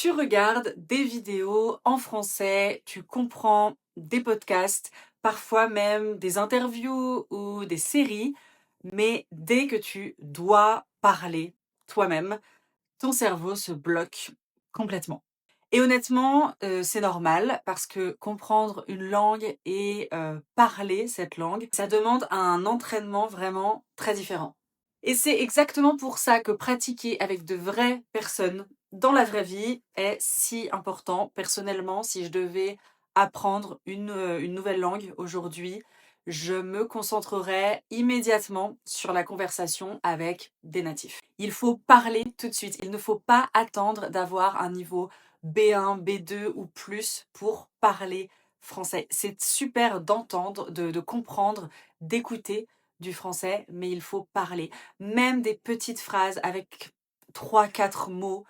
Tu regardes des vidéos en français, tu comprends des podcasts, parfois même des interviews ou des séries, mais dès que tu dois parler toi-même, ton cerveau se bloque complètement. Et honnêtement, c'est normal parce que comprendre une langue et parler cette langue, ça demande un entraînement vraiment très différent. Et c'est exactement pour ça que pratiquer avec de vraies personnes dans la vraie vie est si important. Personnellement, si je devais apprendre une nouvelle langue aujourd'hui, je me concentrerais immédiatement sur la conversation avec des natifs. Il faut parler tout de suite. Il ne faut pas attendre d'avoir un niveau B1, B2 ou plus pour parler français. C'est super d'entendre, de comprendre, d'écouter du français, mais il faut parler. Même des petites phrases avec 3, 4 mots,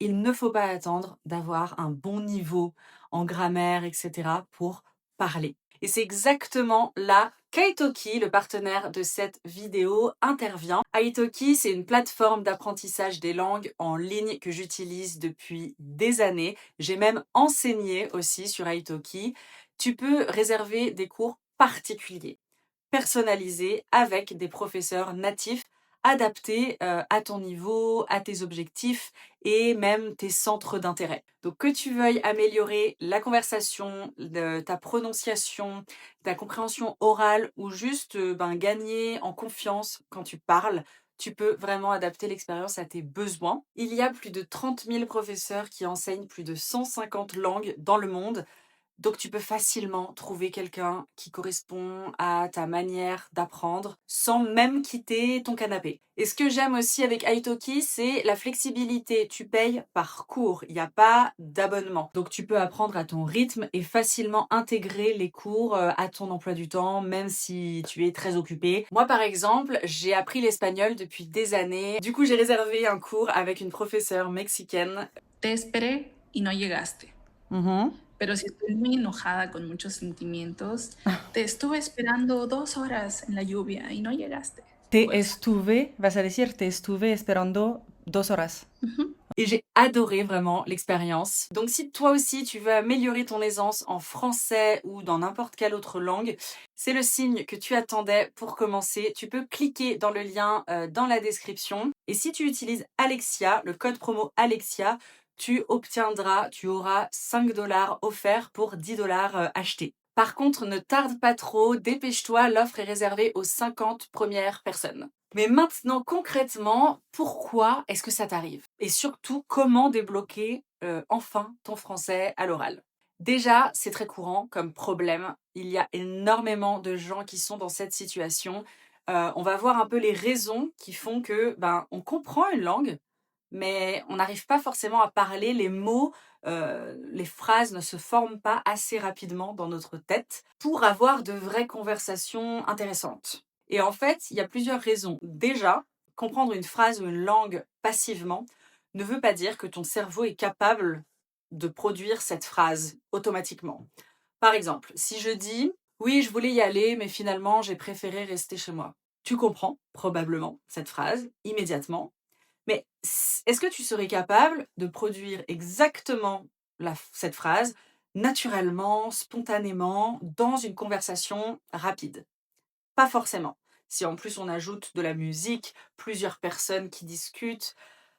il ne faut pas attendre d'avoir un bon niveau en grammaire, etc. pour parler. Et c'est exactement là qu'Italki, le partenaire de cette vidéo, intervient. Italki, c'est une plateforme d'apprentissage des langues en ligne que j'utilise depuis des années. J'ai même enseigné aussi sur Italki. Tu peux réserver des cours particuliers, personnalisés, avec des professeurs natifs adaptés à ton niveau, à tes objectifs et même tes centres d'intérêt. Donc que tu veuilles améliorer la conversation, ta prononciation, ta compréhension orale ou juste gagner en confiance quand tu parles, tu peux vraiment adapter l'expérience à tes besoins. Il y a plus de 30 000 professeurs qui enseignent plus de 150 langues dans le monde. Donc tu peux facilement trouver quelqu'un qui correspond à ta manière d'apprendre sans même quitter ton canapé. Et ce que j'aime aussi avec Italki, c'est la flexibilité. Tu payes par cours, il n'y a pas d'abonnement. Donc tu peux apprendre à ton rythme et facilement intégrer les cours à ton emploi du temps, même si tu es très occupé. Moi par exemple, j'ai appris l'espagnol depuis des années. Du coup, j'ai réservé un cours avec une professeure mexicaine. Te esperé y no llegaste. Pero si estoy muy enojada con muchos sentimientos, te estuve esperando 2 horas en la lluvia y no llegaste. Te Fuerza. estuve, vas a decir, te estuve esperando 2 horas. Ujú. Et j'ai adoré vraiment l'expérience. Donc si toi aussi tu veux améliorer ton aisance en français ou dans n'importe quelle autre langue, c'est le signe que tu attendais pour commencer. Tu peux cliquer dans le lien dans la description. Et si tu utilises Alexia, le code promo Alexia, tu auras 5 $ offerts pour 10 $ achetés. Par contre, ne tarde pas trop, dépêche-toi, l'offre est réservée aux 50 premières personnes. Mais maintenant, concrètement, pourquoi est-ce que ça t'arrive? Et surtout, comment débloquer enfin ton français à l'oral? Déjà, c'est très courant comme problème. Il y a énormément de gens qui sont dans cette situation. On va voir un peu les raisons qui font que on comprend une langue, mais on n'arrive pas forcément à parler. Les mots, les phrases ne se forment pas assez rapidement dans notre tête pour avoir de vraies conversations intéressantes. Et en fait, il y a plusieurs raisons. Déjà, comprendre une phrase ou une langue passivement ne veut pas dire que ton cerveau est capable de produire cette phrase automatiquement. Par exemple, si je dis oui, je voulais y aller, mais finalement j'ai préféré rester chez moi. Tu comprends probablement cette phrase immédiatement, mais est-ce que tu serais capable de produire exactement cette phrase naturellement, spontanément, dans une conversation rapide? Pas forcément. Si en plus on ajoute de la musique, plusieurs personnes qui discutent,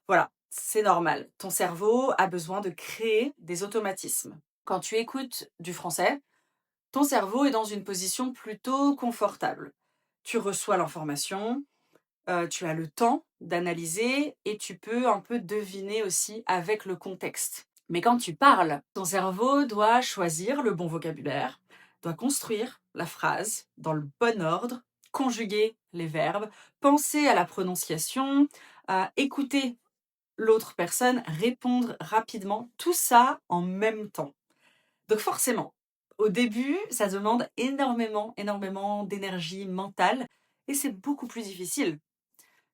voilà, c'est normal. Ton cerveau a besoin de créer des automatismes. Quand tu écoutes du français, ton cerveau est dans une position plutôt confortable. Tu reçois l'information, tu as le temps d'analyser et tu peux un peu deviner aussi avec le contexte. Mais quand tu parles, ton cerveau doit choisir le bon vocabulaire, doit construire la phrase dans le bon ordre, conjuguer les verbes, penser à la prononciation, écouter l'autre personne, répondre rapidement, tout ça en même temps. Donc forcément, au début, ça demande énormément d'énergie mentale et c'est beaucoup plus difficile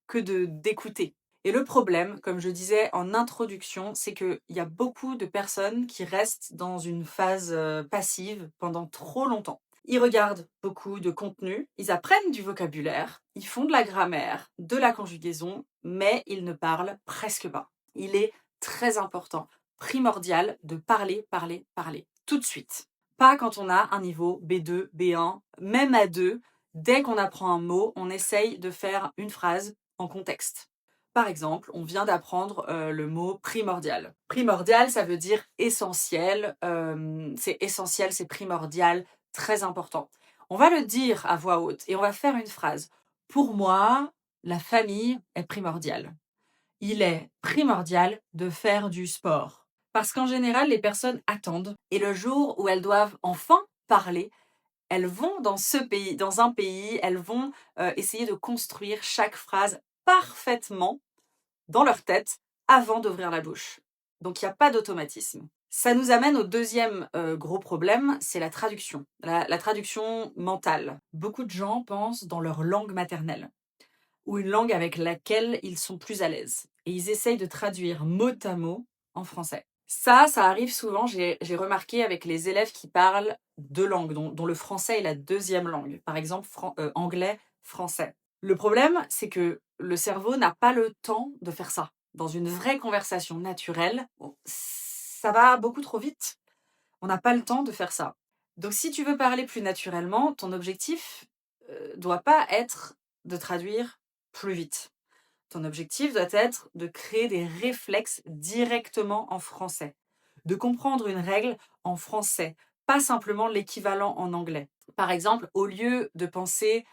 que d'écouter. Et le problème, comme je disais en introduction, c'est qu'il y a beaucoup de personnes qui restent dans une phase passive pendant trop longtemps. Ils regardent beaucoup de contenu, ils apprennent du vocabulaire, ils font de la grammaire, de la conjugaison, mais ils ne parlent presque pas. Il est très important primordial de parler, parler, parler, tout de suite. Pas quand on a un niveau B2, B1, même A2. Dès qu'on apprend un mot, on essaye de faire une phrase en contexte. Par exemple, on vient d'apprendre le mot primordial. Primordial, ça veut dire essentiel. C'est essentiel, c'est primordial, très important. On va le dire à voix haute et on va faire une phrase. Pour moi, la famille est primordiale. Il est primordial de faire du sport. Parce qu'en général, les personnes attendent et le jour où elles doivent enfin parler, elles vont dans un pays, elles vont essayer de construire chaque phrase parfaitement dans leur tête avant d'ouvrir la bouche. Donc il n'y a pas d'automatisme. Ça nous amène au deuxième gros problème, c'est la traduction. La traduction mentale. Beaucoup de gens pensent dans leur langue maternelle ou une langue avec laquelle ils sont plus à l'aise. Et ils essayent de traduire mot à mot en français. Ça arrive souvent, j'ai remarqué avec les élèves qui parlent deux langues, dont le français est la deuxième langue. Par exemple, anglais, français. Le problème, c'est que le cerveau n'a pas le temps de faire ça. Dans une vraie conversation naturelle, ça va beaucoup trop vite. On n'a pas le temps de faire ça. Donc si tu veux parler plus naturellement, ton objectif doit pas être de traduire plus vite. Ton objectif doit être de créer des réflexes directement en français, de comprendre une règle en français, pas simplement l'équivalent en anglais. Par exemple, au lieu de penser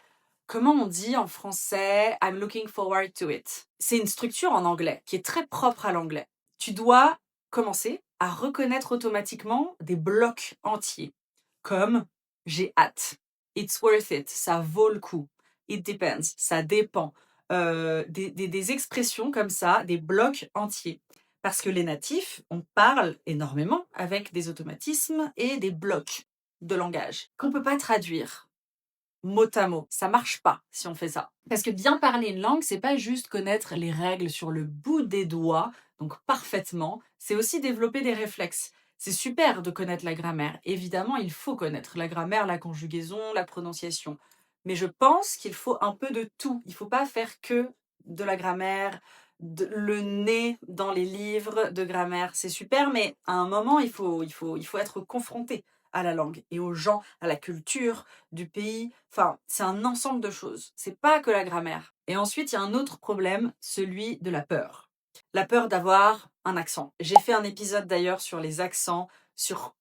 comment on dit en français I'm looking forward to it. C'est une structure en anglais qui est très propre à l'anglais. Tu dois commencer à reconnaître automatiquement des blocs entiers, comme j'ai hâte, it's worth it, ça vaut le coup, it depends, ça dépend. Des expressions comme ça, des blocs entiers. Parce que les natifs, on parle énormément avec des automatismes et des blocs de langage qu'on ne peut pas traduire mot à mot. Ça marche pas si on fait ça. Parce que bien parler une langue, c'est pas juste connaître les règles sur le bout des doigts, donc parfaitement, c'est aussi développer des réflexes. C'est super de connaître la grammaire. Évidemment, il faut connaître la grammaire, la conjugaison, la prononciation. Mais je pense qu'il faut un peu de tout. Il faut pas faire que de la grammaire, le nez dans les livres de grammaire. C'est super, mais à un moment, il faut être confronté à la langue et aux gens, à la culture du pays. Enfin, c'est un ensemble de choses. C'est pas que la grammaire. Et ensuite, il y a un autre problème, celui de la peur. La peur d'avoir un accent. J'ai fait un épisode d'ailleurs sur les accents, sur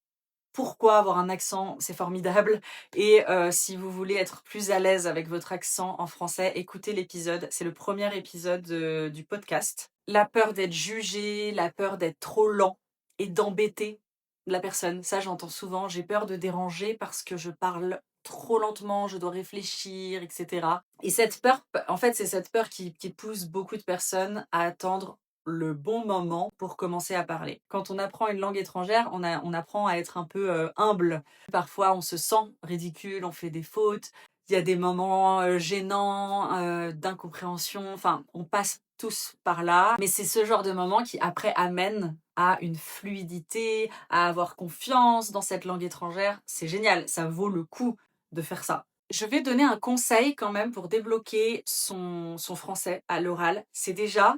pourquoi avoir un accent, c'est formidable. Et si vous voulez être plus à l'aise avec votre accent en français, écoutez l'épisode. C'est le premier épisode du podcast. La peur d'être jugé, la peur d'être trop lent et d'embêter la personne. Ça, j'entends souvent. J'ai peur de déranger parce que je parle trop lentement, je dois réfléchir, etc. Et cette peur, en fait, c'est cette peur qui pousse beaucoup de personnes à attendre le bon moment pour commencer à parler. Quand on apprend une langue étrangère, on apprend à être un peu humble. Parfois, on se sent ridicule, on fait des fautes. Il y a des moments gênants, d'incompréhension. Enfin, on passe tous par là. Mais c'est ce genre de moment qui, après, amène à une fluidité, à avoir confiance dans cette langue étrangère. C'est génial, ça vaut le coup de faire ça. Je vais donner un conseil quand même pour débloquer son français à l'oral. C'est déjà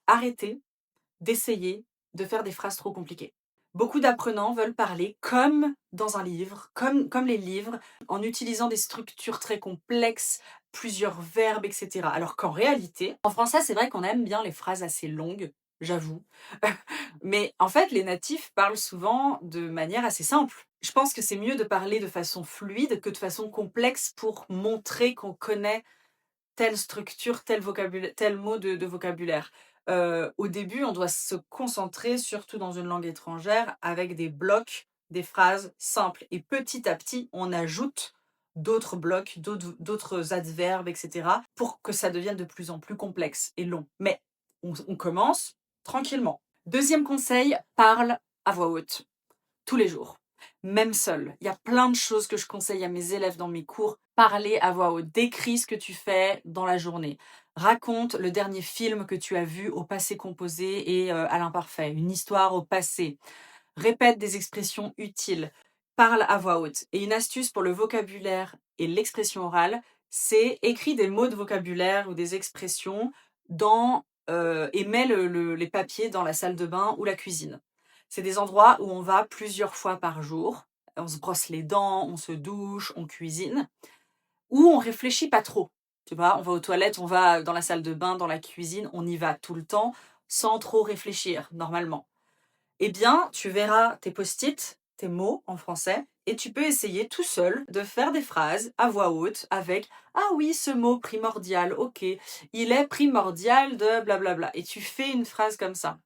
arrêter d'essayer de faire des phrases trop compliquées. Beaucoup d'apprenants veulent parler comme dans un livre, comme les livres, en utilisant des structures très complexes, plusieurs verbes, etc. Alors qu'en réalité, en français, c'est vrai qu'on aime bien les phrases assez longues, j'avoue. Mais en fait, les natifs parlent souvent de manière assez simple. Je pense que c'est mieux de parler de façon fluide que de façon complexe pour montrer qu'on connaît telle structure, tel mot de vocabulaire. Au début, on doit se concentrer, surtout dans une langue étrangère, avec des blocs, des phrases simples. Et petit à petit, on ajoute d'autres blocs, d'autres adverbes, etc., pour que ça devienne de plus en plus complexe et long. Mais on commence tranquillement. Deuxième conseil, parle à voix haute, tous les jours. Même seul. Il y a plein de choses que je conseille à mes élèves dans mes cours. Parler à voix haute. Décris ce que tu fais dans la journée. Raconte le dernier film que tu as vu au passé composé et à l'imparfait. Une histoire au passé. Répète des expressions utiles. Parle à voix haute. Et une astuce pour le vocabulaire et l'expression orale, c'est écris des mots de vocabulaire ou des expressions et mets les papiers dans la salle de bain ou la cuisine. C'est des endroits où on va plusieurs fois par jour. On se brosse les dents, on se douche, on cuisine, où on réfléchit pas trop. Tu vois, on va aux toilettes, on va dans la salle de bain, dans la cuisine, on y va tout le temps sans trop réfléchir, normalement. Eh bien, tu verras tes post-it, tes mots en français, et tu peux essayer tout seul de faire des phrases à voix haute avec « Ah oui, ce mot primordial, ok, il est primordial de blablabla ». Et tu fais une phrase comme ça,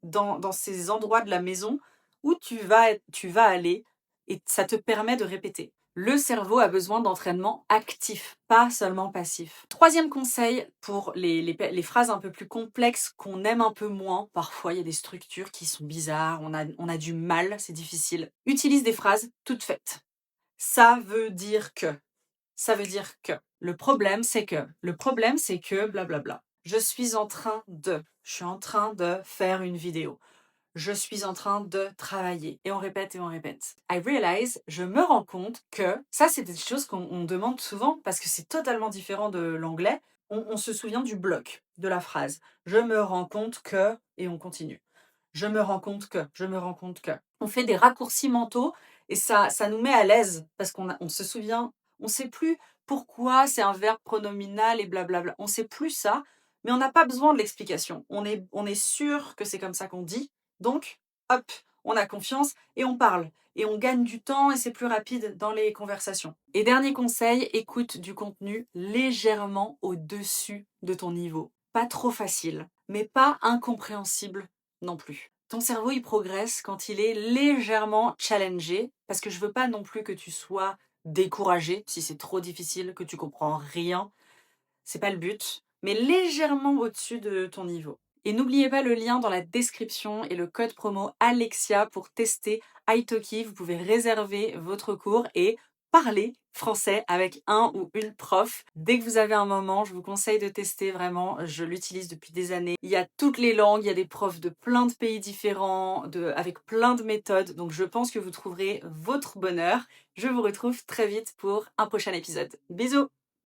dans ces endroits de la maison où tu vas aller, et ça te permet de répéter. Le cerveau a besoin d'entraînement actif, pas seulement passif. Troisième conseil pour les phrases un peu plus complexes qu'on aime un peu moins. Parfois, il y a des structures qui sont bizarres, on a du mal, c'est difficile. Utilise des phrases toutes faites. Ça veut dire que. Ça veut dire que. Le problème, c'est que. Le problème, c'est que blablabla. Je suis en train de. Je suis en train de faire une vidéo. Je suis en train de travailler. Et on répète et on répète. I realize, je me rends compte que, ça c'est des choses qu'on demande souvent parce que c'est totalement différent de l'anglais. On se souvient du bloc, de la phrase. Je me rends compte que, et on continue. Je me rends compte que, je me rends compte que. On fait des raccourcis mentaux et ça nous met à l'aise parce on se souvient, on ne sait plus pourquoi c'est un verbe pronominal et blablabla. On ne sait plus ça, mais on n'a pas besoin de l'explication. On est sûr que c'est comme ça qu'on dit. Donc, hop, on a confiance et on parle. Et on gagne du temps et c'est plus rapide dans les conversations. Et dernier conseil, écoute du contenu légèrement au-dessus de ton niveau. Pas trop facile, mais pas incompréhensible non plus. Ton cerveau, il progresse quand il est légèrement challengé, parce que je veux pas non plus que tu sois découragé si c'est trop difficile, que tu comprends rien. C'est pas le but, mais légèrement au-dessus de ton niveau. Et n'oubliez pas le lien dans la description et le code promo Alexia pour tester italki. Vous pouvez réserver votre cours et parler français avec un ou une prof. Dès que vous avez un moment, je vous conseille de tester vraiment. Je l'utilise depuis des années. Il y a toutes les langues, il y a des profs de plein de pays différents, avec plein de méthodes. Donc je pense que vous trouverez votre bonheur. Je vous retrouve très vite pour un prochain épisode. Bisous!